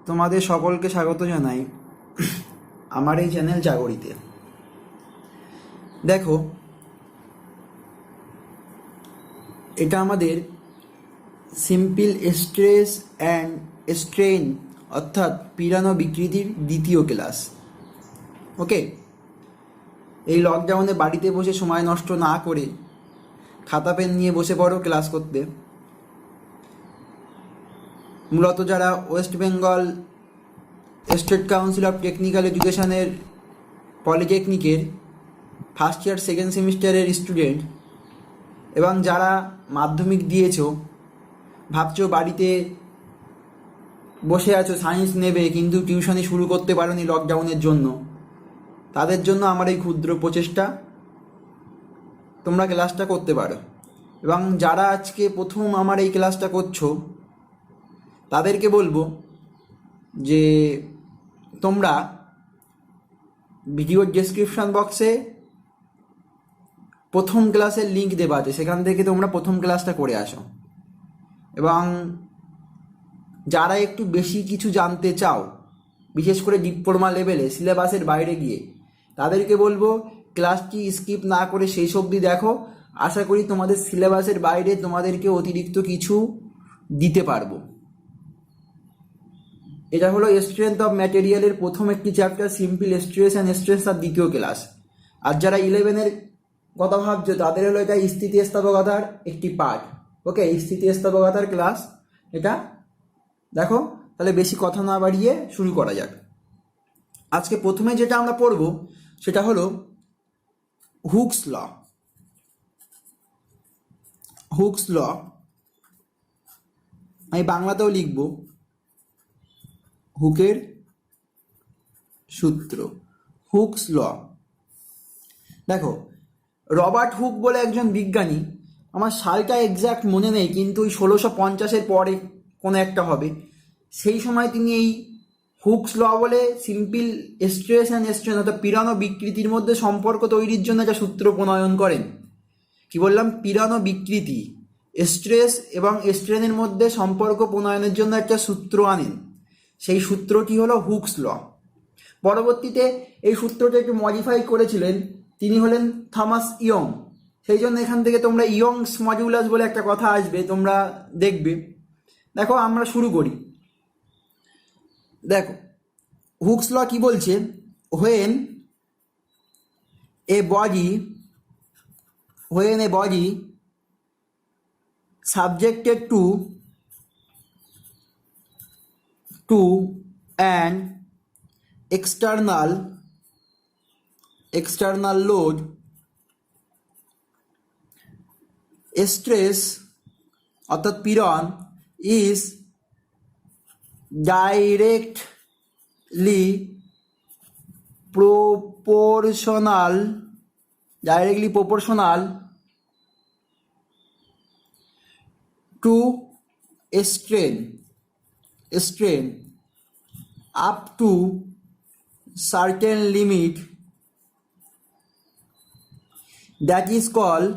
তোমাদের সকলকে স্বাগত জানাই আমার এই চ্যানেল জাগরিতে। দেখো, এটা আমাদের সিম্পল স্ট্রেস অ্যান্ড স্ট্রেন অর্থাৎ পীড়ন ও বিকৃতির দ্বিতীয় ক্লাস। ওকে, এই লকডাউনে বাড়িতে বসে সময় নষ্ট না করে খাতা পেন নিয়ে বসে পড়ো ক্লাস করতে। মূলত যারা West Bengal state council of technical এডুকেশনের পলিটেকনিকের ফার্স্ট ইয়ার সেকেন্ড সেমিস্টারের স্টুডেন্ট এবং যারা মাধ্যমিক দিয়েছো, ভাবছো বাড়িতে বসে আছো সায়েন্স নেবে কিন্তু টিউশনি শুরু করতে পারোনি লকডাউনের জন্য, তাদের জন্য আমার এই ক্ষুদ্র প্রচেষ্টা, তোমরা ক্লাসটা করতে পারো। এবং যারা আজকে প্রথম আমার এই ক্লাসটা করছো তাদেরকে বলবো যে তোমরা ভিডিওর ডেসক্রিপশন বক্সে প্রথম ক্লাসের লিঙ্ক দেওয়া আছে, সেখান থেকে তোমরা প্রথম ক্লাসটা করে আসো। এবং যারা একটু বেশি কিছু জানতে চাও, বিশেষ করে ডিপ্লোমা লেভেলে সিলেবাসের বাইরে গিয়ে, তাদেরকে বলবো ক্লাসটি স্কিপ না করে সেই অবধি দেখো। আশা করি তোমাদের সিলেবাসের বাইরে তোমাদেরকে অতিরিক্ত কিছু দিতে পারবো। এটা হলো স্ট্রেংথ অফ ম্যাটেরিয়ালের প্রথম একটি chapter, simple stress and stress তার দ্বিতীয় ক্লাস। আর যারা 11-এর কথা ভাবছো তাদের হলো এটা স্থিতিস্থাপকতার একটি পার্ট। ওকে, স্থিতিস্থাপকতার ক্লাস এটা। দেখো, তাহলে বেশি কথা না বাড়িয়ে শুরু করা যাক। আজকে প্রথমে যেটা আমরা পড়ব সেটা হলো হুকস ল। হুকস ল আমি বাংলাতেও লিখব হুকের সূত্র, হুকস ল। দেখো, রবার্ট হুক বলে একজন বিজ্ঞানী, আমার সালটা এক্স্যাক্ট মনে নেই কিন্তু ওই 1650-এর পরে কোনো একটা হবে, সেই সময় তিনি এই হুকস ল বলে সিম্পল স্ট্রেস অ্যান্ড স্ট্রেন অর্থাৎ পীড়ন ও বিকৃতির মধ্যে সম্পর্ক তৈরির জন্য একটা সূত্র প্রণয়ন করেন। কি বললাম? পীড়ন ও বিকৃতি, স্ট্রেস এবং স্ট্রেনের মধ্যে সম্পর্ক প্রণয়নের জন্য একটা সূত্র আনেন। সেই সূত্রটি হলো হুকস ল। পরবর্তীতে এই সূত্রটা একটু মডিফাই করেছিলেন, তিনি হলেন থমাস ইয়ং। সেই জন্য এখান থেকে তোমরা ইয়ংস মডিউলাস বলে একটা কথা আসবে, তোমরা দেখবে। দেখো, আমরা শুরু করি। দেখো, হুকস ল কি বলছে? When a body subjected to an external load, stress অর্থাৎ পীড়ন is directly proportional to strain up to certain limit, that is called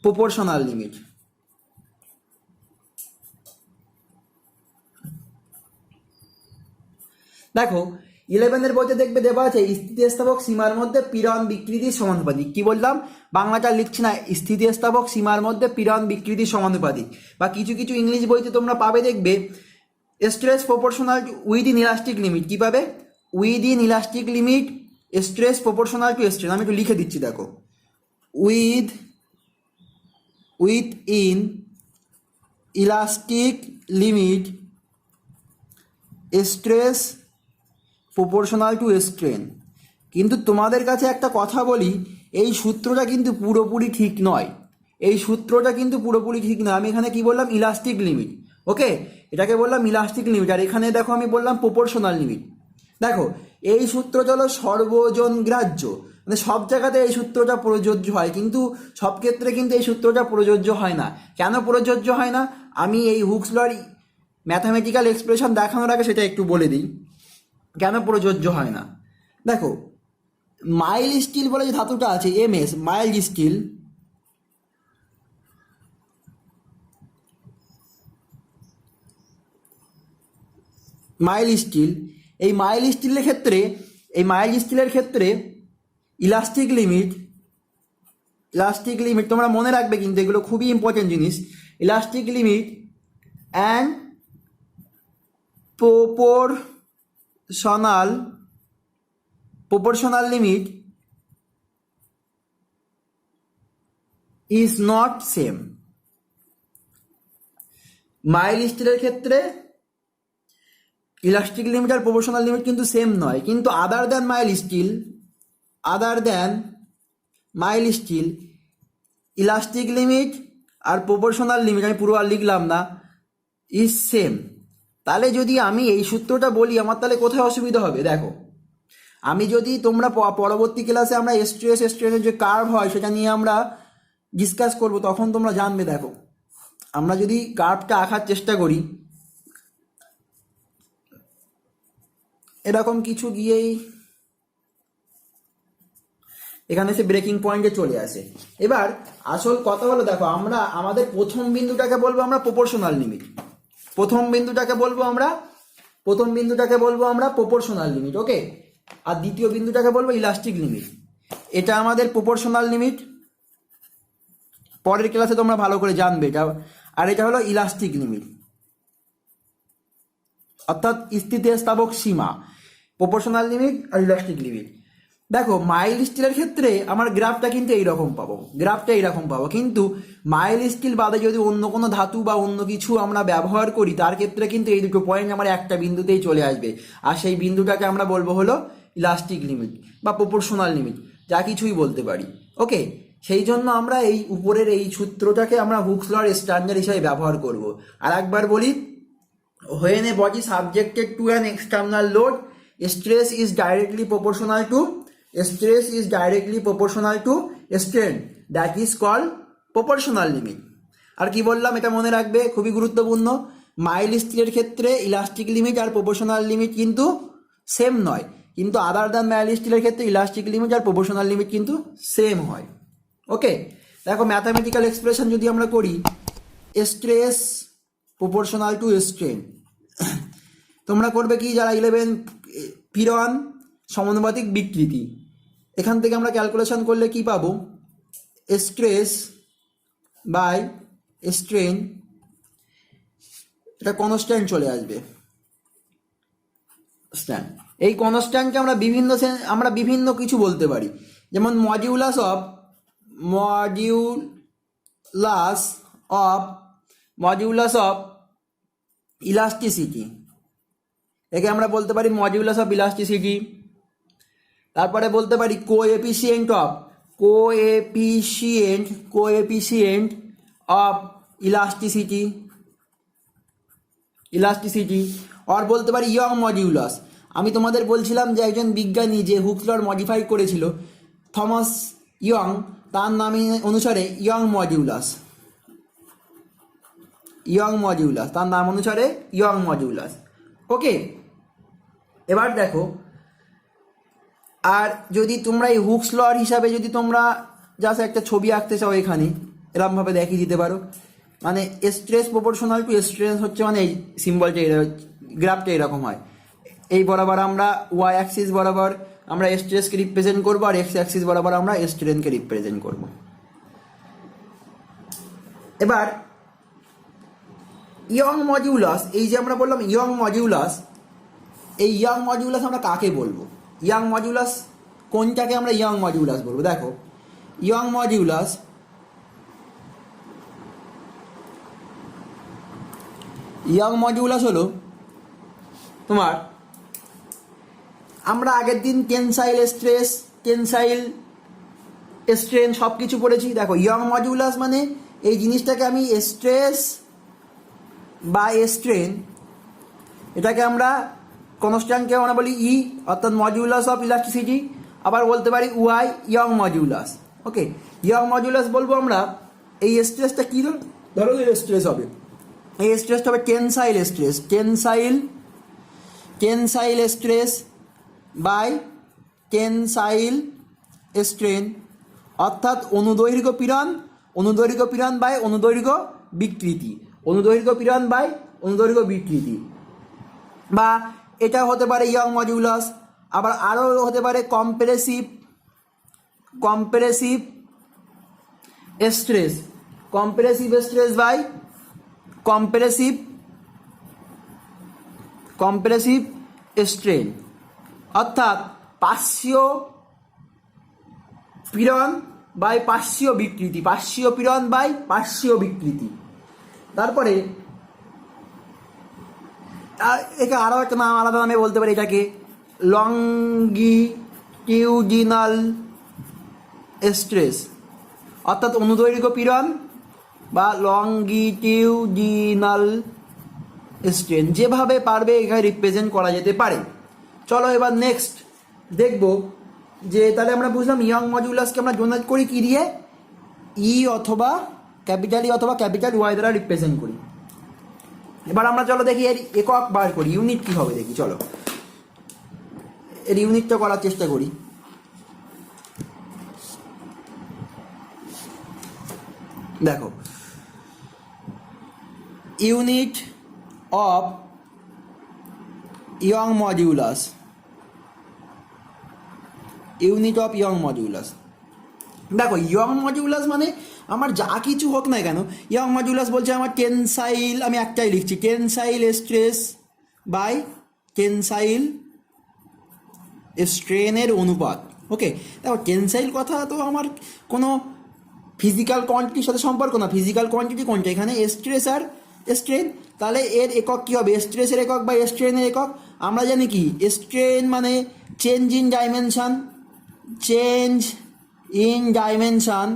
proportional limit. দেখো, 11-এর বইতে দেখবে দেওয়া আছে স্থিতিস্থাপক সীমার মধ্যে পীড়ন বিকৃতির সমানুপাতিক। কি বললাম? বাংলাটা লিখছি না, স্থিতিস্থাপক সীমার মধ্যে পীড়ন বিকৃতির সমানুপাতিক। বা কিছু কিছু ইংলিশ বইতে তোমরা পাবে, দেখবে stress proportional with in elastic limit. কি পাবে? With in elastic limit stress proportional to strain. আমি একটু লিখে দিচ্ছি, দেখো, with in elastic limit stress proportional to strain. কিন্তু তোমাদের কাছে একটা কথা বলি, এই সূত্রটা কিন্তু পুরোপুরি ঠিক নয়। আমি এখানে কি বললাম? Elastic limit. ওকে, এটাকে বললাম ইলাস্টিক লিমিট, আর এখানে দেখো আমি বললাম প্রপোর্শনাল লিমিট। দেখো, এই সূত্রটা হলো সর্বজন গ্রাহ্য, মানে সব জায়গাতে এই সূত্রটা প্রযোজ্য হয়, কিন্তু সব ক্ষেত্রে কিন্তু এই সূত্রটা প্রযোজ্য হয় না। কেন প্রযোজ্য হয় না? আমি এই হুকস লর ম্যাথামেটিক্যাল এক্সপ্রেশন দেখানোর আগে সেটা একটু বলে দিই কেন প্রযোজ্য হয় না। দেখো, মাইল স্টিল বলে যে ধাতুটা আছে, MS mild steel, mild steel, এই মাইল স্টিলের ক্ষেত্রে ইলাস্টিক লিমিট তোমরা মনে রাখবে, কিন্তু এগুলো খুবই ইম্পর্টেন্ট জিনিস। Elastic limit and proportional limit is not same. Mild স্টিলের ক্ষেত্রে ইলাস্টিক লিমিট আর প্রপোর্শনাল লিমিট কিন্তু সেম নয়, কিন্তু other than mild steel elastic limit আর প্রপোর্শনাল লিমিট, আমি পুরো আর লিখলাম না, ইজ সেম। তাহলে যদি আমি এই সূত্রটা বলি, আমার তাহলে কোথায় অসুবিধা হবে? দেখো, আমি যদি তোমরা পরবর্তী ক্লাসে আমরা স্ট্রেস স্ট্রেনের যে কার্ভ হয় সেটা নিয়ে আমরা ডিসকাস করব, তখন তোমরা জানবে। দেখো, আমরা যদি কার্ভটা আঁকার চেষ্টা করি, এরকম কিছু গিয়েই এখানে সে ব্রেকিং পয়েন্টে চলে আসে। এবার আসল কথা হলো, দেখো, আমরা আমাদের প্রথম বিন্দুটাকে বলবো আমরা প্রপোর্শনাল লিমিট, প্রথম বিন্দুটাকে বলবো আমরা প্রপোর্শনাল লিমিট, ওকে। আর দ্বিতীয় বিন্দুটাকে বলবো ইলাস্টিক লিমিট। এটা আমাদের প্রপোর্শনাল লিমিট, পরের ক্লাসে তোমরা ভালো করে জানবে এটা। আর এটা হলো ইলাস্টিক লিমিট, অর্থাৎ স্থিতিস্থাপক সীমা, প্রপোর্শনাল লিমিট আর ইলাস্টিক লিমিট। দেখো, মাইল স্টিলের ক্ষেত্রে আমার গ্রাফটা কিন্তু এইরকম পাবো, কিন্তু মাইল স্টিল বাদে যদি অন্য কোনো ধাতু বা অন্য কিছু আমরা ব্যবহার করি, তার ক্ষেত্রে কিন্তু এই দুটো পয়েন্ট আমার একটা বিন্দুতেই চলে আসবে, আর সেই বিন্দুটাকে আমরা বলবো হলো ইলাস্টিক লিমিট বা প্রপোর্শনাল লিমিট, যা কিছুই বলতে পারি, ওকে। সেই জন্য আমরা এই উপরের এই সূত্রটাকে আমরা হুকস লর স্ট্যান্ডার্ড হিসাবে ব্যবহার করব। আর একবার বলি, when a body subjected to an external load, stress is directly proportional to strain, that is called proportional limit. আর কি বললাম এটা মনে রাখবে, খুবই গুরুত্বপূর্ণ। মাইল স্টিলের ক্ষেত্রে ইলাস্টিক লিমিট আর প্রপোর্শনাল লিমিট কিন্তু সেম নয়, কিন্তু আদার দ্যান মাইল স্টিলের ক্ষেত্রে ইলাস্টিক লিমিট আর প্রপোর্শনাল লিমিট কিন্তু সেম হয়, ওকে। দেখো, ম্যাথামেটিক্যাল এক্সপ্রেশন যদি আমরা করি, স্ট্রেস প্রপোর্শনাল টু স্ট্রেন, তোমরা করবে কি, যারা 11 পীড়ন সমানুপাতিক বিকৃতি, এখান থেকে আমরা ক্যালকুলেশন করলে কি পাবো, স্ট্রেস বাই স্ট্রেন, এটা কনস্ট্যান্ট চলে আসবে। এই কনস্ট্যান্টকে আমরা বিভিন্ন কিছু বলতে পারি, যেমন মডিউলাস অফ ইলাস্টিসিটি, একে আমরা বলতে পারি মডিউলাস অফ ইলাস্টিসিটি। তারপরে বলতে পারি কোএফিসিয়েন্ট অফ ইলাস্টিসিটি, আর বলতে পারি ইয়ং মডিউলাস। আমি তোমাদের বলছিলাম যে একজন বিজ্ঞানী যে হুকস লর মডিফাই করেছিল, থমাস ইয়ং, তার নাম অনুসারে ইয়ং মডিউলাস, ওকে। এবার দেখো, আর যদি তোমরা এই হুকস লর হিসাবে যদি তোমরা জাস্ট একটা ছবি আঁকতে চাও, এখানে এরকমভাবে দেখিয়ে দিতে পারো, মানে স্ট্রেস প্রপোর্শনাল টু স্ট্রেন হচ্ছে, মানে এই সিম্বলটা গ্রাফটা এরকম হয়। এই বরাবর আমরা ওয়াই অ্যাক্সিস বরাবর আমরা স্ট্রেসকে রিপ্রেজেন্ট করবো, আর এক্স অ্যাক্সিস বরাবর আমরা স্ট্রেনকে রিপ্রেজেন্ট করব। এবার ইয়ং মডিউলাস, এই যে আমরা বললাম ইয়ং মডিউলাস, এই ইয়ং মডিউলাস আমরা কাকে বলবো? ইয়ং মডিউলাস কোনটাকে আমরা ইয়ং মডিউলাস বলবো? দেখো, ইয়ং মডিউলাস হলো তোমার, আমরা আগের দিন টেনসাইল স্ট্রেন সব কিছু পড়েছি। দেখো, ইয়ং মডিউলাস মানে এই জিনিসটাকে আমি স্ট্রেস বা স্ট্রেন, এটাকে আমরা কনস্ট্যান্টকে আমরা বলি ই, অর্থাৎ মডিউলাস অফ ইলাস্টিসিটি। আবার বলতে পারি ওয়াই, ইয়ং মডিউলাস, ওকে। ইয়ং মডিউলাস বলবো আমরা, এই স্ট্রেসটা কী ধরনের স্ট্রেস হবে? এই স্ট্রেসটা হবে tensile stress by tensile strain, অর্থাৎ অনুদৈর্ঘ্য পীড়ন বাই অনুদৈর্ঘ্য বিকৃতি। বা এটা হতে পারে ইয়ং মডিউলাস, আবার আরও হতে পারে compressive stress, compressive stress by compressive strain, অর্থাৎ পার্শ্বীয় পীড়ন বাই পার্শ্বীয় বিকৃতি, পার্শ্বীয় পীড়ন বাই পার্শ্বীয় বিকৃতি। তারপরে একে আরও একটা নাম, আলাদা নামে বলতে পারি এটাকে লংগিটিউডিনাল স্ট্রেস, অর্থাৎ অনুদৈর্ঘ্য পীড়ন বা লংগিটিউডিনাল স্ট্রেন, যেভাবে পারবে এখানে রিপ্রেজেন্ট করা যেতে পারে। চলো এবার নেক্সট দেখব যে তাহলে আমরা বুঝলাম ইয়ং মডিউলাসকে আমরা ডোনেট করি কি দিয়ে, ই অথবা ক্যাপিটাল ই অথবা ক্যাপিটাল ওয়াই দ্বারা রিপ্রেজেন্ট করি। এবার আমরা চলো দেখি এর একক বার করি, ইউনিট কি হবে দেখি, চলো এর ইউনিটটা করার চেষ্টা করি। দেখো, unit of young modulus, unit of young modulus. দেখো ইয়ং মডিউলাস মানে আমার যা কিছু হোক না কেন, ইয়ং মডিউলাস বলছে আমার টেনসাইল, আমি একটাই লিখছি, টেনসাইল স্ট্রেস বাই টেনসাইল স্ট্রেনের অনুপাত। ওকে, দেখো টেনসাইল কথা তো আমার কোনো ফিজিক্যাল কোয়ান্টিটির সাথে সম্পর্ক না, ফিজিক্যাল কোয়ান্টিটি কোনটা এখানে, স্ট্রেস আর স্ট্রেন। তাহলে এর একক কী হবে, স্ট্রেসের একক বা স্ট্রেনের একক। আমরা জানি কি স্ট্রেন মানে change in dimension, change in dimension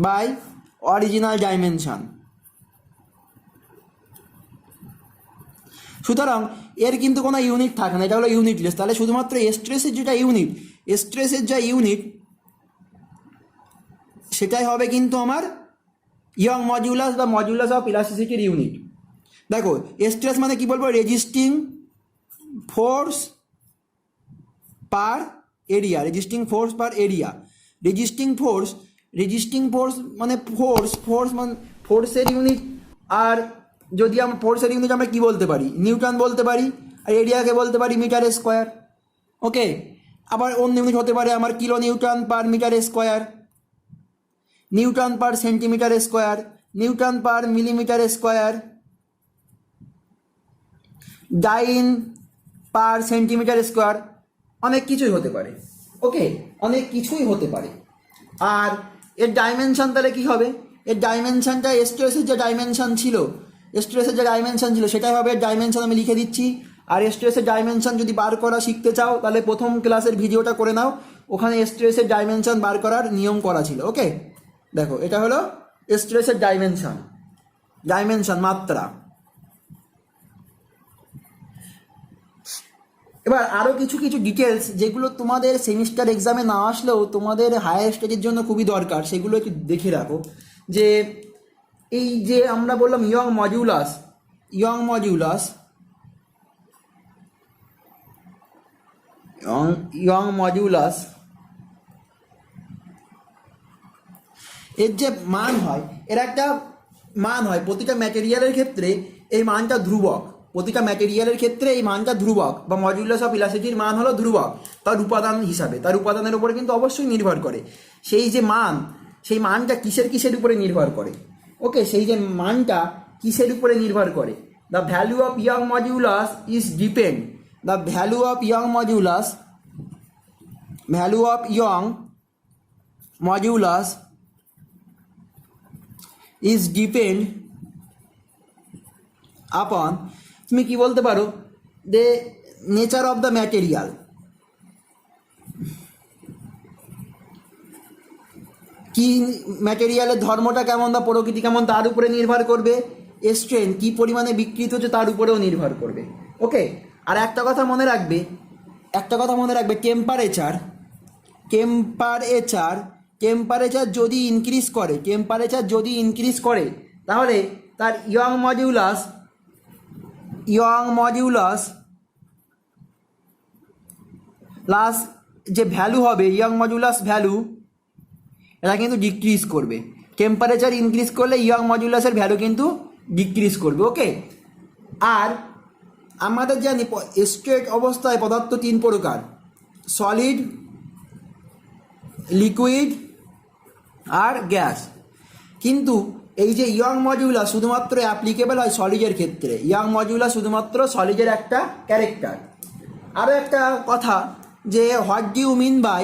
by original dimension. সুতরাং এর কিন্তু কোনো ইউনিট থাকে না, এটা হলো ইউনিটলেস। তাহলে শুধুমাত্র স্ট্রেসের যেটা ইউনিট, স্ট্রেসের যা ইউনিট সেটাই হবে কিন্তু আমার ইয়ং মডিউলাস বা মডিউলাস অফ ইলাস্টিসিটির ইউনিট। দেখো স্ট্রেস মানে কি বলবো, রেজিস্টিং ফোর্স পার এরিয়া, রেজিস্টিং ফোর্স পার এরিয়া, রেজিস্টিং ফোর্স মানে ফোর্স মানে ফোর্সের ইউনিট। আর যদি আমরা ফোর্সের ইউনিট আমরা কি বলতে পারি, নিউটন বলতে পারি, আর এরিয়াকে বলতে পারি মিটার স্কোয়ার। ওকে, আবার অন্য ইউনিট হতে পারে আমার kilo newton per metre square, newton per centimetre square, newton per millimetre square, dyne per centimetre square, অনেক কিছুই হতে পারে। ওকে, অনেক কিছুই হতে পারে। আর এর ডাইমেনশন তাহলে কী হবে, এর ডাইমেনশনটা স্ট্রেসের যে ডাইমেনশন ছিল, সেটাই হবে এর ডাইমেনশন, আমি লিখে দিচ্ছি। আর স্ট্রেসের ডাইমেনশন যদি বার করা শিখতে চাও তাহলে প্রথম ক্লাসের ভিডিওটা করে নাও, ওখানে স্ট্রেসের ডাইমেনশন বার করার নিয়ম করা ছিল। ওকে, দেখো এটা হলো স্ট্রেসের ডাইমেনশন মাত্রা। এবার আরও কিছু ডিটেলস যেগুলো তোমাদের সেমিস্টার এক্সামে না আসলেও তোমাদের হায়ার স্টাডির জন্য খুবই দরকার, সেগুলো একটু দেখে রাখো। যে এই যে আমরা বললাম ইয়ং মডিউলাস এর যে মান হয়, এর একটা মান হয় প্রতিটা ম্যাটেরিয়ালের ক্ষেত্রে, এই মানটা ধ্রুবক, প্রতিটা ম্যাটেরিয়ালের ক্ষেত্রে এই মানটা ধ্রুবক, বা মডিউলাস অফ ইলাস্টিসিটির মান হলো ধ্রুবক তার উপাদান হিসাবে, তার উপাদানের উপরে কিন্তু অবশ্যই নির্ভর করে। সেই যে মান, সেই মানটা কিসের উপরে নির্ভর করে। ওকে, সেই যে মানটা কিসের উপরে নির্ভর করে, the value of young modulus is depend, the value of young modulus is depend আপন, তুমি কি বলতে পারো, the nature of the material, কি ম্যাটেরিয়ালের ধর্মটা কেমন বা প্রকৃতি কেমন তার উপরে নির্ভর করবে, স্ট্রেন কি পরিমাণে বিকৃত হচ্ছে তার উপরেও নির্ভর করবে। ওকে, আর একটা কথা মনে রাখবে, টেম্পারেচার যদি ইনক্রিজ করে, তাহলে তার ইয়ং মডিউলাস প্লাস যে ভ্যালু হবে, ইয়ং মডিউলাস ভ্যালু, এটা কিন্তু ডিক্রিজ করবে। টেম্পারেচার ইনক্রিজ করলে ইয়ং মডিউলাসের ভ্যালু কিন্তু ডিক্রিজ করবে। ওকে, আর আমাদের জানি স্ট্রেট অবস্থায় পদার্থ তিন প্রকার, সলিড, লিকুইড আর গ্যাস। কিন্তু এই যে ইয়ং মডিউলাস শুধুমাত্র অ্যাপ্লিকেবল হয় সলিডের ক্ষেত্রে, ইয়ং মডিউলাস শুধুমাত্র সলিডের একটা ক্যারেক্টার। আরও একটা কথা যে what do you mean by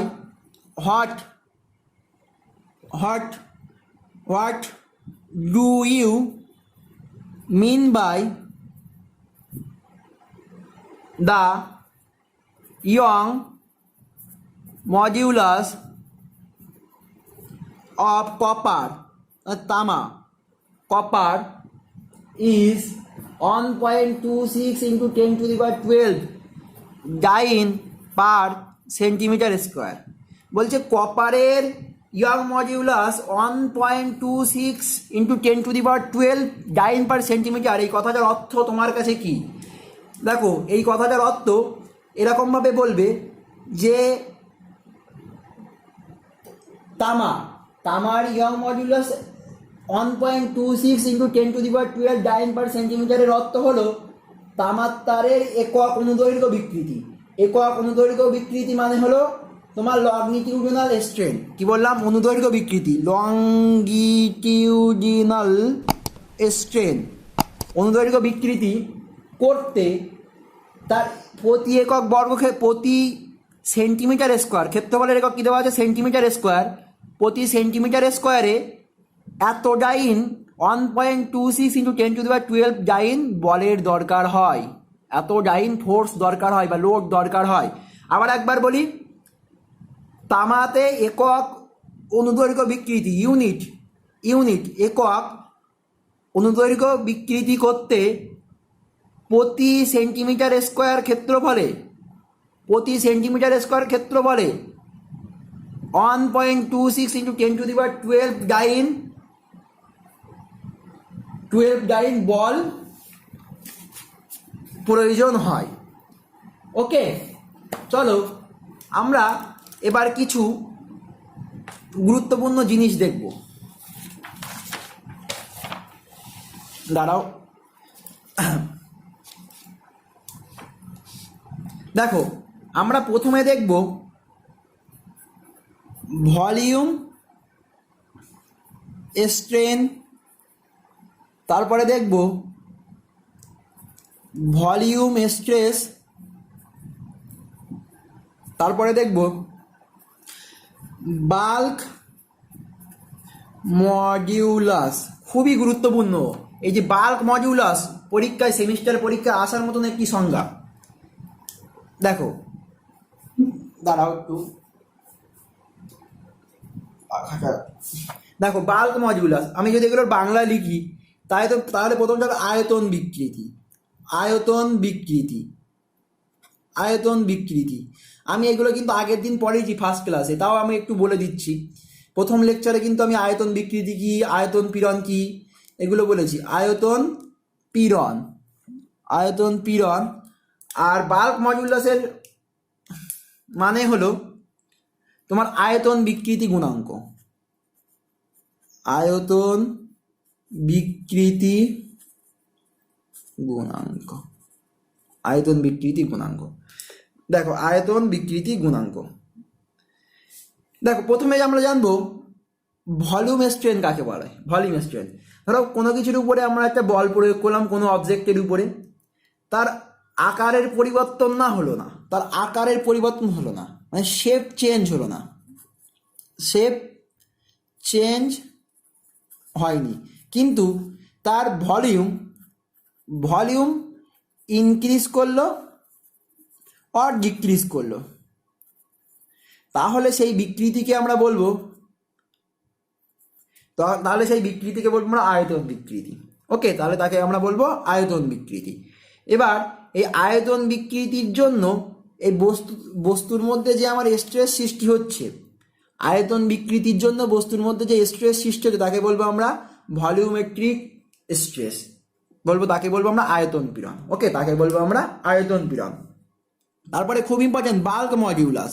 what what what do you mean by the young modulus of copper tama copper is 1.26 into 10 to the power 12 dyne per centimeter square। বলছে কপারের young modulus 1.26 into 10 to the power 12 dyne per centimetre. এই কথাটার অর্থ তোমার কাছে কি? দেখো, এই কথাটার অর্থ এরকমভাবে বলবে যে তামার Young modulus 1.26 into 10 to the power 12 dyne per সেন্টিমিটারের অর্থ হলো তামার তারের একক অনুদৈর্ঘ্য বিকৃতি। একক অনুদৈর্ঘ্য বিকৃতি মানে হলো তোমার লংগিটিউডিনাল স্ট্রেন। কি বললাম? অনুদৈর্ঘ্য বিকৃতি, লংগিটিউডিনাল স্ট্রেন। অনুদৈর্ঘ্য বিকৃতি করতে তার প্রতি একক প্রতি সেন্টিমিটার স্কোয়ার, ক্ষেত্রফলের একক কী দেওয়া আছে? Centimetre square. প্রতি সেন্টিমিটার স্কোয়ারে এত ডাইন 1.26 ইন্টু 10 টু দি পাওয়ার 12 ডাইন বলের দরকার হয়, এত ডাইন ফোর্স দরকার হয় বা লোড দরকার হয়। আবার একবার বলি, তামাতে একক অনুদৈর্ঘ্য বিকৃতি ইউনিট একক অনুদৈর্ঘ্য বিকৃতি করতে প্রতি সেন্টিমিটার স্কোয়ার ক্ষেত্রফলে 1.26 into 10 to the power 12 dyne বল প্রয়োজন হয়। ওকে, চলো আমরা এবার কিছু গুরুত্বপূর্ণ জিনিস দেখব। দাঁড়াও, দেখো আমরা প্রথমে দেখব ভলিউম স্ট্রেন, তারপরে দেখব ভলিউম স্ট্রেস, তারপরে দেখব বাল্ক মডিউলাস। খুবই গুরুত্বপূর্ণ এই যে বাল্ক মডিউলাস, পরীক্ষায় সেমিস্টার পরীক্ষায় আসার মতন একটি সংজ্ঞা। দেখো, দাঁড়াও একটু, দেখো বাল্ক মডিউলাস আমি যদি এগুলোর বাংলা লিখি তাহলে প্রথমটা হবে আয়তন বিকৃতি। আমি এগুলো কিন্তু আগের দিন পড়েছি ফার্স্ট ক্লাসে, তাও আমি একটু বলে দিচ্ছি। প্রথম লেকচারে কিন্তু আমি আয়তন বিকৃতি কি, আয়তন পীড়ন কি এগুলো বলেছি। আয়তন পীড়ন আর বাল্ক মডিউলাসের মানে হলো তোমার আয়তন বিকৃতি গুণাঙ্ক। দেখো আয়তন বিকৃতি গুণাঙ্ক। দেখো প্রথমে আমরা জানবো ভলিউম স্ট্রেন কাকে বলে। ভলিউম স্ট্রেন, ধরো কোনো কিছুর উপরে আমরা একটা বল প্রয়োগ করলাম, কোনো অবজেক্টের উপরে, তার আকারের পরিবর্তন হলো না, মানে শেপ চেঞ্জ হয়নি, কিন্তু তার ভলিউম ইনক্রিজ করলো আর ডিক্রিজ করলো, তাহলে সেই বিকৃতিকে আমরা বলবো আমরা আয়তন বিকৃতি। ওকে, তাহলে তাকে আমরা বলবো আয়তন বিকৃতি। এবার এই আয়তন বিকৃতির জন্য এই বস্তুর মধ্যে যে আমার স্ট্রেস সৃষ্টি হচ্ছে, আয়তন বিকৃতির জন্য বস্তুর মধ্যে যে স্ট্রেস সৃষ্টি হচ্ছে তাকে বলবো আমরা ভলিউমেট্রিক স্ট্রেস, তাকে বলবো আমরা আয়তন পীড়ন। ওকে, তাকে বলবো আমরা আয়তন পীড়ন। তারপরে খুব ইম্পর্টেন্ট বাল্ক মডিউলাস।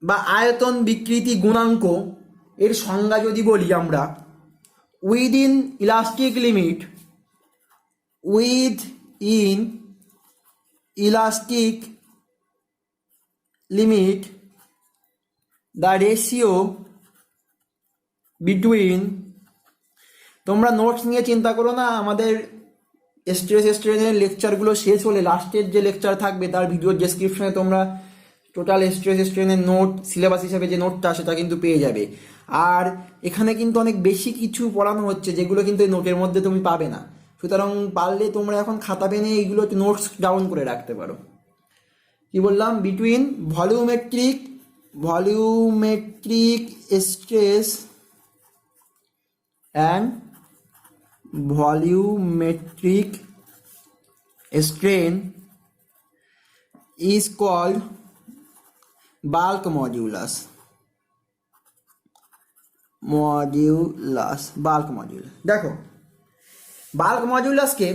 বা আয়তন বিকৃতি গুণাঙ্ক এর সংজ্ঞা যদি বলি আমরা, within elastic limit, within elastic limit the ratio between, তোমরা নোটস নিয়ে চিন্তা করো না, আমাদের স্ট্রেস স্ট্রেনের লেকচারগুলো শেষ হলে লাস্টের যে লেকচার থাকবে তার ভিডিওর ডেসক্রিপশনে তোমরা টোটাল স্ট্রেস স্ট্রেনের নোট, সিলেবাস হিসাবে যে নোটটা সেটা কিন্তু পেয়ে যাবে। আর এখানে কিন্তু অনেক বেশি কিছু পড়ানো হচ্ছে যেগুলো কিন্তু এই নোটের মধ্যে তুমি পাবে না। সুতরাং পারলে তোমরা এখন খাতা পেনে এইগুলো নোটস ডাউন করে রাখতে পারো। কি বললাম? Between volumetric stress and volumetric strain is called bulk modulus. দেখো, বাল্ক মডিউলাসকে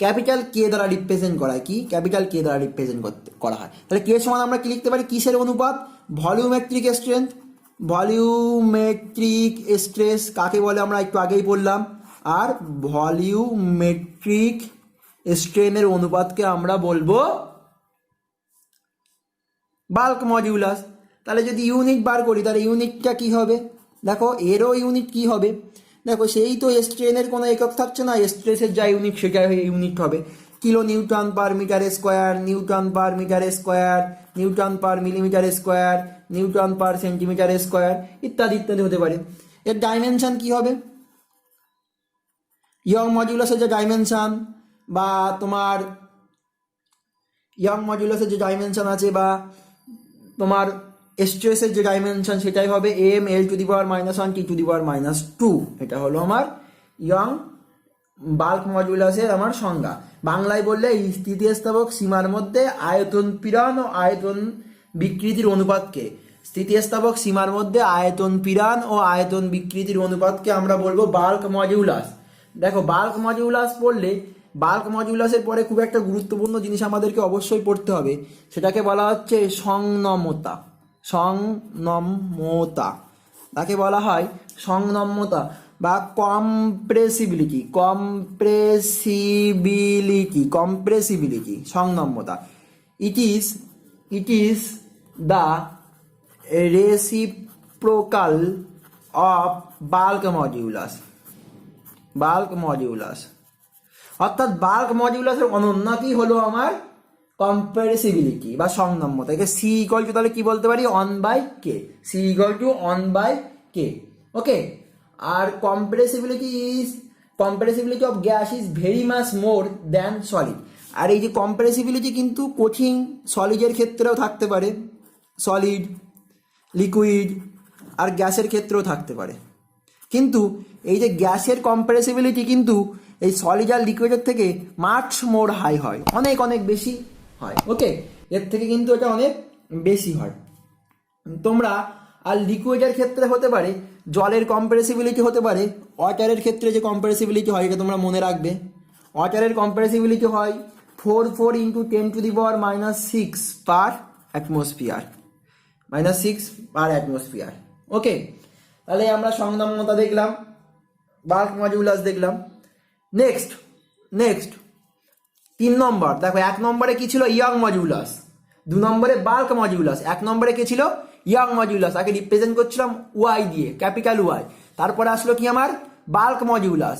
ক্যাপিটাল কে দ্বারা রিপ্রেজেন্ট করা হয়। কি? ক্যাপিটাল কে দ্বারা রিপ্রেজেন্ট করা হয়। তাহলে কে সমান আমরা কি লিখতে পারি? কিসের অনুপাত? Volumetric strength. ভলিউমেট্রিক স্ট্রেস কাকে বলে আমরা একটু আগেই বললাম। আর ভলিউমেট্রিক স্ট্রেনের অনুপাতকে আমরা বলবো বাল্ক মডিউলাস। তাহলে যদি ইউনিট বার করি তাহলে ইউনিটটা কি হবে? দেখো, এরও ইউনিট কি হবে? দেখো, সেই তো স্ট্রেনের কোনো একক থাকছে না, স্ট্রেসের যা ইউনিট সেটা ইউনিট হবে kilo newton per metre square, newton per metre square, newton per millimetre square, newton per centimetre square, ইত্যাদি ইত্যাদি হতে পারে। এর ডাইমেনশন কি হবে? ইয়ং মডিউলাসের যে ডাইমেনশন বা তোমার ইয়ং মডিউলাসের যে ডাইমেনশন আছে বা তোমার স্ট্রেসের যে ডাইমেনশন সেটাই হবে M L to the power -1 T to the power -2। এটা হলো আমার ইয়ং বাল্ক মডিউলাসের আমার সংজ্ঞা। বাংলায় বললে স্থিতিস্থাপক সীমার মধ্যে আয়তন পীড়ন ও আয়তন বিকৃতির অনুপাতকে, স্থিতিস্থাপক সীমার মধ্যে আয়তন পীড়ন ও আয়তন বিকৃতির অনুপাতকে আমরা বলবো বাল্ক মডিউলাস। দেখো, বাল্ক মডিউলাস পড়লে, বাল্ক মডিউলাসের পরে খুব একটা গুরুত্বপূর্ণ জিনিস আমাদেরকে অবশ্যই পড়তে হবে, সেটাকে বলা হচ্ছে সংনমতা। সংনমতা তাকে বলা হয় সংনমতা বা কম্প্রেসিবিলিটি, সংনমতা। It is the reciprocal of bulk modulus. অর্থাৎ বাল্ক মডিউলাসের অনন্য কি হলো আমার কম্পারেসিবিলিটি বা সংনম্যতা। একে সি ইকুয়াল টু তাহলে কি বলতে পারি? 1/k। C equal to 1/k। Okay. আর compressibility of gas is very much more than solid. আর এই যে কম্পারেসিবিলিটি কিন্তু কঠিন সলিডের ক্ষেত্রেও থাকতে পারে, সলিড, লিকুইড আর গ্যাসের ক্ষেত্রেও থাকতে পারে। কিন্তু এই যে গ্যাসের কম্পারেসিবিলিটি কিন্তু এই সলিড আর লিকুইডের থেকে মাচ মোর হাই হয়, অনেক অনেক বেশি হয়। ওকে, এর থেকে কিন্তু এটা অনেক বেশি হয়। তোমরা আর লিকুইডের ক্ষেত্রে হতে পারে, জলের কম্পারেসিবিলিটি হতে পারে, ওয়াটারের ক্ষেত্রে যে কম্পারেসিবিলিটি হয় এটা তোমরা মনে রাখবে। ওয়াটারের কম্পারেসিবিলিটি হয় 4 × 10⁻⁻6 পার অ্যাটমসফিয়ার, -6 পার অ্যাটমসফিয়ার। ওকে, তাহলে আমরা সংনম্যতা দেখলাম, বাল্ক মডিউলাস দেখলাম। নেক্সট 3 নম্বর দেখো, 1 নম্বরে কি ছিল? Young modulus. 2 নম্বরে বাল্ক মডিউলাস। 1 নম্বরে কি ছিল? Young modulus. আগে রিপ্রেজেন্ট করছিলাম ওয়াই দিয়ে, ক্যাপিটাল ওয়াই। তারপরে আসলো কি আমার? Bulk modulus.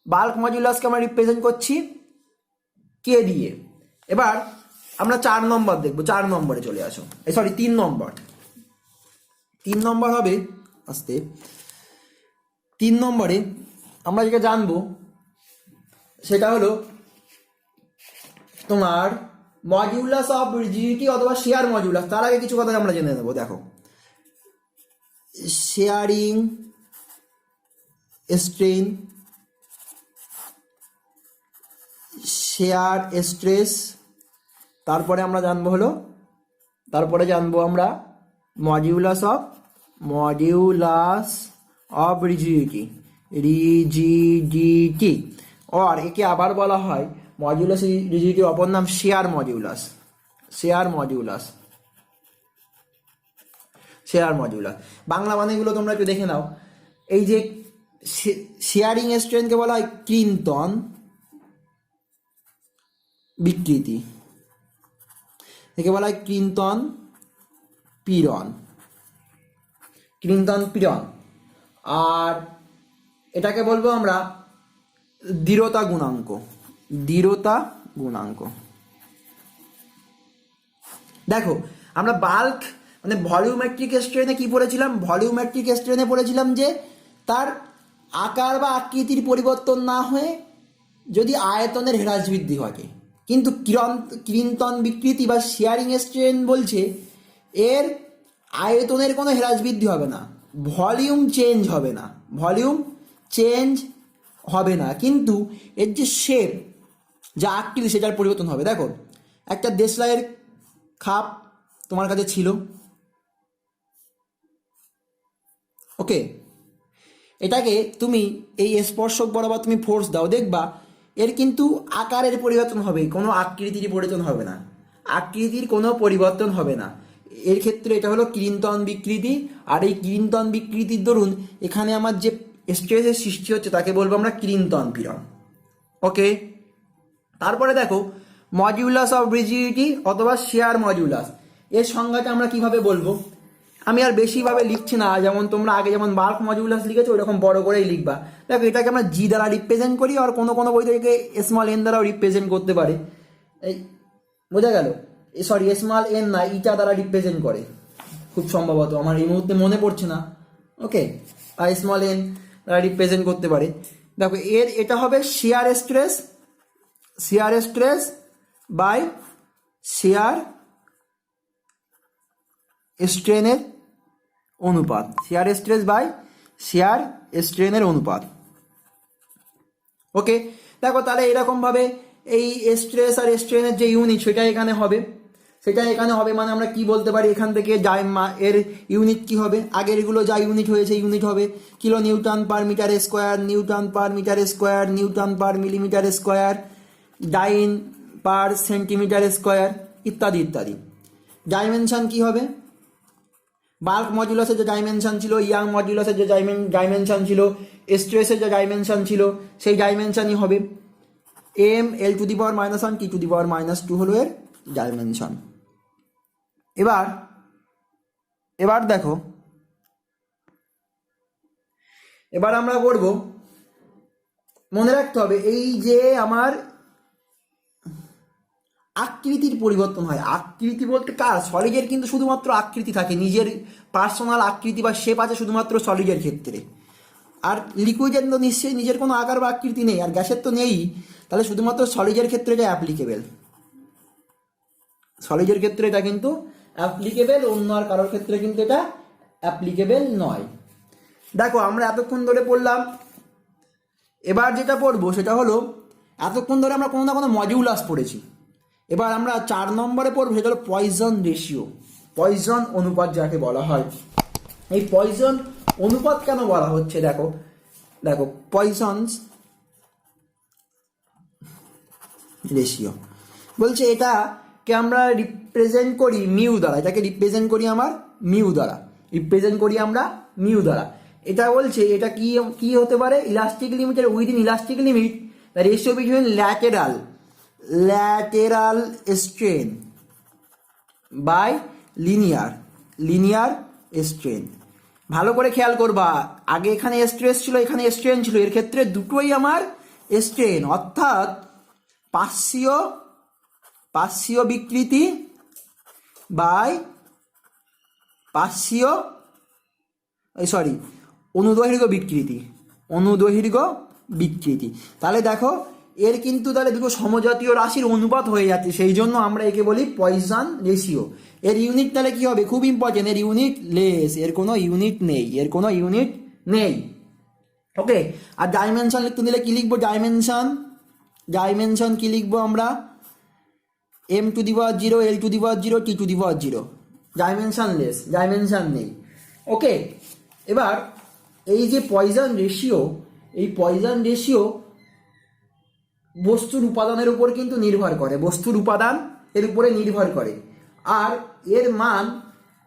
বাল্ক মডিউলাসকে আমরা রিপ্রেজেন্ট করছি কে দিয়ে। এবার আমরা 4 নম্বর দেখবো। 4 নম্বরে চলে আসো, সরি 3 নম্বর। 3 নম্বর হবে আস্তে। 3 নম্বরে আমরা যেটা জানবো সেটা হলো তোমার মডিউলাস অফ রিজিডিটি অথবা শেয়ার মডিউলাস। তার আগে কিছু কথা আমরা জেনে নেবো। দেখো, শেয়ারিং স্ট্রেন, শেয়ার স্ট্রেস, তারপরে আমরা জানবো আমরা মডিউলাস অফ রিজিডিটি और একে আবার বলা হয় মডিউলাস রিজিডিটির অপর নাম shear modulus. Shear modulus. Bangla মানেগুলো তোমরা একটু দেখে নাও। এই যে শেয়ারিং স্ট্রেনকে বলা হয় ক্লিন্টন বিকৃতি, একে বলা হয় ক্লিন্টন পীড়ন, ক্লিন্টন পীড়ন। আর এটাকে বলবো আমরা দৃঢ়তা গুণাঙ্ক, দৃঢ়তা গুণাঙ্ক। দেখো আমরা বাল্ক মানে ভলিউমেট্রিক স্ট্রেনে কি পড়েছিলাম? ভলিউমেট্রিক স্ট্রেনে পড়েছিলাম যে তার আকার বা আকৃতির পরিবর্তন না হয়ে যদি আয়তনের হ্রাস বৃদ্ধি ঘটে। কিন্তু ক্লিন্টন বিকৃতি বা শেয়ারিং স্ট্রেন বলছে এর আয়তনের কোনো হ্রাস বৃদ্ধি হবে না, ভলিউম চেঞ্জ হবে না, ভলিউম চেঞ্জ হবে না, কিন্তু এর যে শেপ, যা আকৃতি, সেটার পরিবর্তন হবে। দেখো একটা দেশলাইয়ের খাপ তোমার কাছে ছিল, ওকে, এটাকে তুমি এই স্পর্শক বরাবর তুমি ফোর্স দাও, দেখবা এর কিন্তু আকারের পরিবর্তন হবে, কোনো আকৃতির পরিবর্তন হবে না, আকৃতির কোনো পরিবর্তন হবে না। এর ক্ষেত্রে এটা হলো ক্লিন্টন বিকৃতি। আর এই ক্লিন্টন বিকৃতির দরুন এখানে আমার যে স্ট্রেসের সৃষ্টি হচ্ছে তাকে বলবো আমরা ক্লিন্টন পীড়ন, ওকে। তারপরে দেখো মডিউলাস অফ রিজিডিটি অথবা শেয়ার মডিউলাস, এর সংজ্ঞাটা আমরা কিভাবে বলবো? আমি আর বেশিভাবে লিখছি না, যেমন তোমরা আগে যেমন বাল্ক মডিউলাস লিখেছো ওইরকম বড় করেই লিখবা। দেখো এটাকে আমরা জি দ্বারা রিপ্রেজেন্ট করি, আর কোনো কোনো বই থেকে স্মল এন দ্বারাও রিপ্রেজেন্ট করতে পারে। এই বোঝা গেল? সরি, স্মল এন না, ইটা দ্বারা রিপ্রেজেন্ট করে খুব সম্ভবত, আমার এই মুহূর্তে মনে পড়ছে না, ওকে। আর স্মল এন দ্বারা রিপ্রেজেন্ট করতে পারে। দেখো এটা হবে shear stress, shear stress by shear স্ট্রেনের অনুপাত, শেয়ার স্ট্রেস বাই শেয়ার স্ট্রেনের অনুপাত, ওকে। দেখো তাহলে এরকমভাবে এই স্ট্রেস আর স্ট্রেনের যে ইউনিট সেটা এখানে হবে, সেটা এখানে হবে মানে আমরা কি বলতে পারি এখান থেকে এর ইউনিট কি হবে? আগেরগুলো যা ইউনিট হয়েছে ইউনিট হবে kilo newton per metre square, newton per metre square, newton per millimetre square, dyne per centimetre square, ইত্যাদি ইত্যাদি। ডাইমেনশন কি হবে? বাল্ক মডুলাসের যে ডাইমেনশন ছিল, ইয়াং মডুলাসের যে ডাইমেনশন ছিল, স্ট্রেসের যে ডাইমেনশন ছিল, সেই ডাইমেনশনই হবে M L to the power -1 T to the power -2 হলো এর ডাইমেনশন। এবার দেখো, এবার আমরা করব, মনে রাখতে হবে এই যে আমার আকৃতির পরিবর্তন হয়। আকৃতি বলতে কার? সলিডের কিন্তু শুধুমাত্র আকৃতি থাকে, নিজের পার্সোনাল আকৃতি বা শেপ আছে শুধুমাত্র সলিডের ক্ষেত্রে। আর লিকুইডের তো নিশ্চয়ই নিজের কোনো আকার বা আকৃতি নেই, আর গ্যাসের তো নেই। তাহলে শুধুমাত্র সলিডের ক্ষেত্রে এটা অ্যাপ্লিকেবেল, সলিডের ক্ষেত্রে এটা কিন্তু অ্যাপ্লিকেবেল, অন্য আর কারোর ক্ষেত্রে কিন্তু এটা অ্যাপ্লিকেবেল নয়। দেখো আমরা এতক্ষণ ধরে পড়লাম, এবার যেটা পড়বো সেটা হলো, এতক্ষণ ধরে আমরা কোনো না কোনো মডিউলাস পড়েছি, এবার আমরা 4 নম্বরে পড়বো সেটা হলো পয়জন রেশিও, পয়জন অনুপাত যাকে বলা হয়। এই পয়জন অনুপাত কেন বলা হচ্ছে? দেখো দেখো পয়জনস রেশিও বলছে এটাকে আমরা রিপ্রেজেন্ট করি মিউ দ্বারা, এটাকে রিপ্রেজেন্ট করি আমার মিউ দ্বারা, রিপ্রেজেন্ট করি আমরা মিউ দ্বারা। এটা বলছে এটা কি কি হতে পারে? ইলাস্টিক লিমিটের within elastic limit the ratio between lateral strain by linear strain. ভালো করে খেয়াল করবা, আগে এখানে স্ট্রেস ছিল, এখানে স্ট্রেন ছিল, এর ক্ষেত্রে দুটোই আমার স্ট্রেন, অর্থাৎ পার্শ্বীয় বিকৃতি বাই অনুদৈর্ঘ্য বিকৃতি। তাহলে দেখো এর কিন্তু তাহলে দুটো সমজাতীয় রাশির অনুপাত হয়ে যাচ্ছে, সেই জন্য আমরা একে বলি পয়জন রেশিও। এর ইউনিট তাহলে কি হবে? খুব ইম্পর্টেন্ট, এর ইউনিট লেস, এর কোনো ইউনিট নেই, ওকে। আর ডাইমেনশন লিখতে দিলে কি লিখবো? ডাইমেনশন কি লিখবো আমরা? m two the power 0, l two the power 0, t two the power 0, dimension less, dimension নেই, ওকে। এবার এই যে পয়জন রেশিও, এই পয়জন রেশিও বস্তুর উপাদানের উপর কিন্তু নির্ভর করে, বস্তুর উপাদান এর উপরে নির্ভর করে, আর এর মান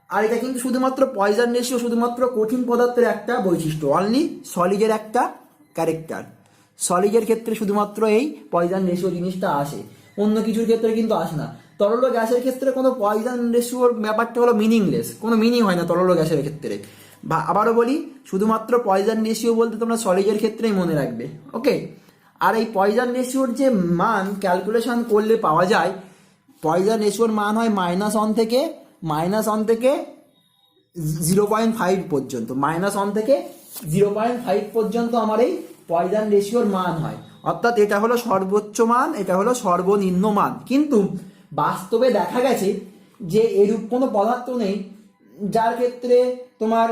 আর এটা কিন্তু শুধুমাত্র পয়জন রেশিও শুধুমাত্র কঠিন পদার্থের একটা বৈশিষ্ট্য, অনলি সলিডের একটা ক্যারেক্টার। সলিডের ক্ষেত্রে শুধুমাত্র এই পয়জন রেশিও জিনিসটা আসে, অন্য কিছুর ক্ষেত্রে কিন্তু আসে না। তরল ও গ্যাসের ক্ষেত্রে কোনো পয়জন রেশিওর ব্যাপারটা হলো মিনিংলেস, কোনো মিনিং হয় না তরল ও গ্যাসের ক্ষেত্রে। বা আবারও বলি, শুধুমাত্র পয়জন রেশিও বলতে তোমরা সলিডের ক্ষেত্রেই মনে রাখবে, ওকে। আর এই পয়জন রেশিওর যে মান ক্যালকুলেশন করলে পাওয়া যায়, পয়জন রেশিওর মান হয় -1 থেকে -0.5 পর্যন্ত, -1 থেকে 0.5 পর্যন্ত আমার এই পয়জন রেশিওর মান হয়। অর্থাৎ এটা হলো সর্বোচ্চ মান, এটা হলো সর্বনিম্ন মান। কিন্তু বাস্তবে দেখা গেছে যে এরূপ কোনো পদার্থ নেই যার ক্ষেত্রে তোমার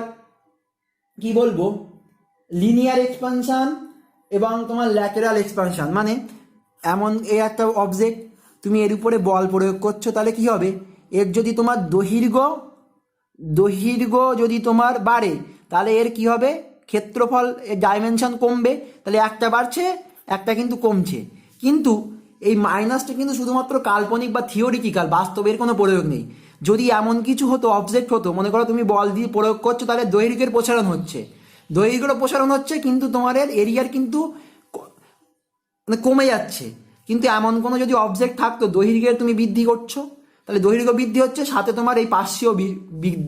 কি বলবো লিনিয়ার এক্সপানশন এবং তোমার ল্যাটেরাল এক্সপানশন, মানে এমন এই একটা অবজেক্ট তুমি এর উপরে বল প্রয়োগ করছো, তাহলে কি হবে, এর যদি তোমার দৈর্ঘ্য যদি তোমার বাড়ে, তাহলে এর কি হবে, ক্ষেত্রফল এর ডাইমেনশন কমবে, তাহলে একটা বাড়ছে একটা কিন্তু কমছে। কিন্তু এই মাইনাসটা কিন্তু শুধুমাত্র কাল্পনিক বা থিওরিটিক্যাল, বাস্তবের কোনো প্রয়োগ নেই। যদি এমন কিছু হতো, অবজেক্ট হতো, মনে করো তুমি বল দিয়ে প্রয়োগ করছো, তাহলে দৈর্ঘ্যের প্রসারণ হচ্ছে, কিন্তু তোমার এরিয়ার কিন্তু মানে কমে যাচ্ছে। কিন্তু এমন কোনো যদি অবজেক্ট থাকতো দৈর্ঘ্যের তুমি বৃদ্ধি করছো, তাহলে দৈর্ঘ্য বৃদ্ধি হচ্ছে, সাথে তোমার এই পার্শ্বীয়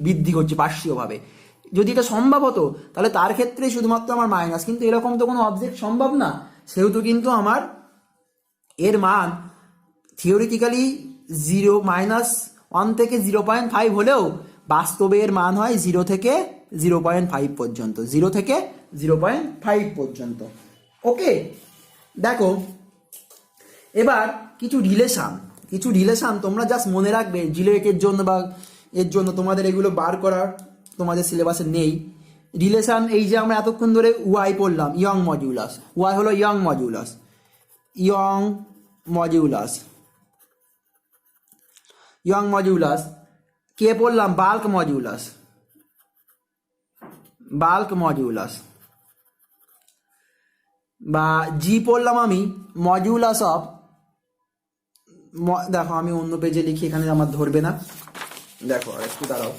বৃদ্ধি করছে পার্শ্বীয়ভাবে। যদি এটা সম্ভব হতো তাহলে তার ক্ষেত্রে শুধুমাত্র আমার মাইনাস, কিন্তু এরকম তো কোনো অবজেক্ট সম্ভব না, সেহেতু কিন্তু আমার এর মান থিওরিটিক্যালি -1 থেকে 0.5 হলেও বাস্তবে এর মান হয় 0 থেকে 0.5 পর্যন্ত, 0 থেকে 0.5 পর্যন্ত, ওকে। দেখো এবার কিছু রিলেশান তোমরা জাস্ট মনে রাখবে, জিলেটের জন্য বা এর জন্য তোমাদের এগুলো বার করার তোমাদের সিলেবাসে নেই। রিলেশান এই যে আমরা এতক্ষণ ধরে ওয়াই পড়লাম, ইয়ং ওয়াই হলো ইয়ং মডিউলাস, কে পড়লাম বাল্ক মডিউলাস, বা জি পড়লাম আমি মডিউলাস অফ, দেখো আমি অন্য পেজে লিখি, এখানে আমার ধরবে না, দেখো আর একটু দাঁড়াও,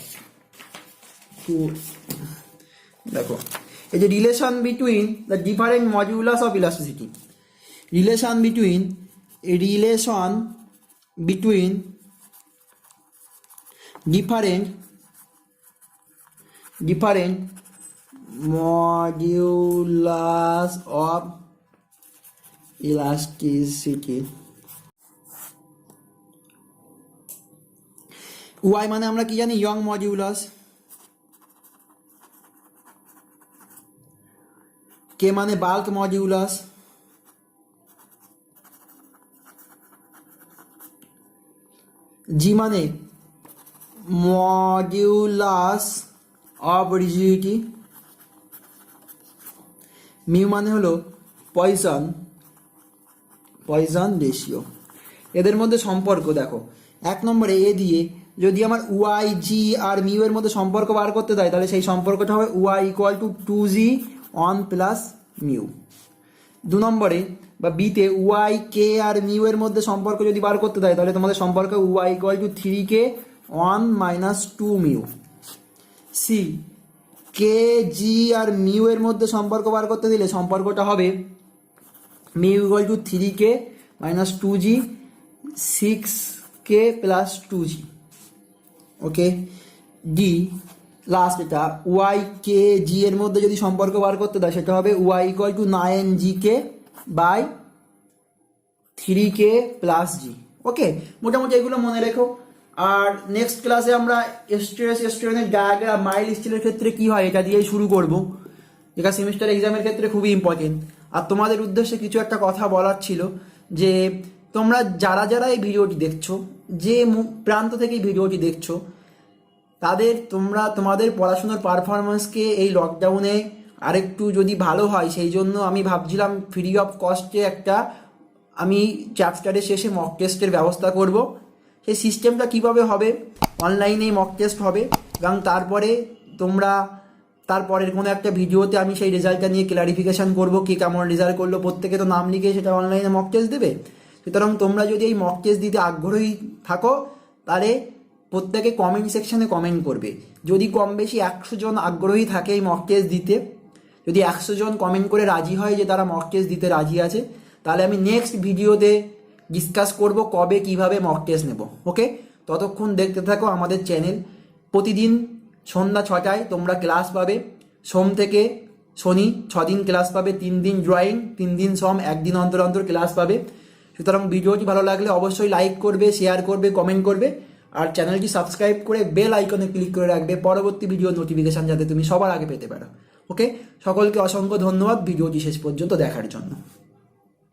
দেখো এই যে relation between the different modulus of elasticity, relation between different modulus of elasticity। Y মানে আমরা কি জানি, ইয়ং মডিউলাস, কে মানে বাল্ক মডিউলাস, জি মানে মডিউলাস অফ রিজিডিটি, মিউ মানে হলো পয়জন রেশিও। এদের মধ্যে সম্পর্ক দেখো, 1 নম্বরে এ দিয়ে যদি আমার ওয়াই জি আর মিউ এর মধ্যে সম্পর্ক বার করতে দেয়, তাহলে সেই সম্পর্কটা হবে Y equal to 2g 1 plus mu. 2 নম্বরে বা বিতে ওয়াই কে আর মিউ এর মধ্যে সম্পর্ক যদি বার করতে দেয়, তাহলে তোমাদের সম্পর্ক y equal to 3k 1 minus 2 mu. সি কে জি আর মিউ এর মধ্যে সম্পর্ক বার করতে দিলে সম্পর্কটা হবে mu equal to 3k minus 2g 6k plus 2g, okay. The last, এটা ওয়াই কে জি এর মধ্যে যদি সম্পর্ক বার করতে দেয়, সেটা হবে Y equal to 9gk by 3k plus g, okay. মোটামুটি এগুলো মনে রেখো। আর নেক্সট ক্লাসে আমরা স্ট্রেনের ডায়াগ্রাম, মাইল স্টিলের ক্ষেত্রে কি হয় এটা দিয়েই শুরু করব, যেটা সেমিস্টার এক্সামের ক্ষেত্রে খুবই ইম্পর্টেন্ট। আর তোমাদের উদ্দেশ্যে কিছু একটা কথা বলার ছিল, যে তোমরা যারা এই ভিডিওটি দেখছো, যে প্রান্ত থেকে এই ভিডিওটি দেখছো, তোমাদের পড়াশোনার পারফরমেন্সকে এই লকডাউনে আরেকটু যদি ভালো হয়, সেই জন্য আমি ভাবছিলাম ফ্রি অফ কস্টে একটা আমি চ্যাপ্টারের শেষে মক টেস্টের ব্যবস্থা করব। সেই সিস্টেমটা কিভাবে হবে, অনলাইনেই মক টেস্ট হবে, এবং তারপরের কোনো একটা ভিডিওতে আমি সেই রেজাল্টটা নিয়ে ক্লারিফিকেশান করব, কে কেমন রেজাল্ট করলো, প্রত্যেকে তো নাম লিখে সেটা অনলাইনে মক টেস্ট দেবে। সুতরাং তোমরা যদি এই মক টেস্ট দিতে আগ্রহী থাকো, তাহলে প্রত্যেকে কমেন্ট সেকশনে কমেন্ট করবে। যদি কম বেশি 100 জন আগ্রহী থাকে এই মক টেস্ট দিতে, যদি 100 জন কমেন্ট করে রাজি হয় যে তারা মক টেস্ট দিতে রাজি আছে, তাহলে আমি নেক্সট ভিডিওতে ডিসকাস করব কবে কিভাবে মক টেস্ট নেব। ওকে, ততক্ষণ দেখতে থাকো আমাদের চ্যানেল। প্রতিদিন সন্ধ্যা 6টায় তোমরা ক্লাস পাবে। সোম থেকে শনি 6 দিন ক্লাস পাবে, 3 দিন ড্রয়িং, 3 দিন সম, 1 দিন অন্তর অন্তর ক্লাস পাবে। সুতরাং ভিডিওটি ভালো লাগলে অবশ্যই লাইক করবে, শেয়ার করবে, কমেন্ট করবে, আর চ্যানেলটি সাবস্ক্রাইব করে বেল আইকনে ক্লিক করে রাখবে পরবর্তী ভিডিও নোটিফিকেশান যাতে তুমি সবার আগে পেতে পারো। ওকে, সকলকে অসংখ্য ধন্যবাদ ভিডিওটি শেষ পর্যন্ত দেখার জন্য।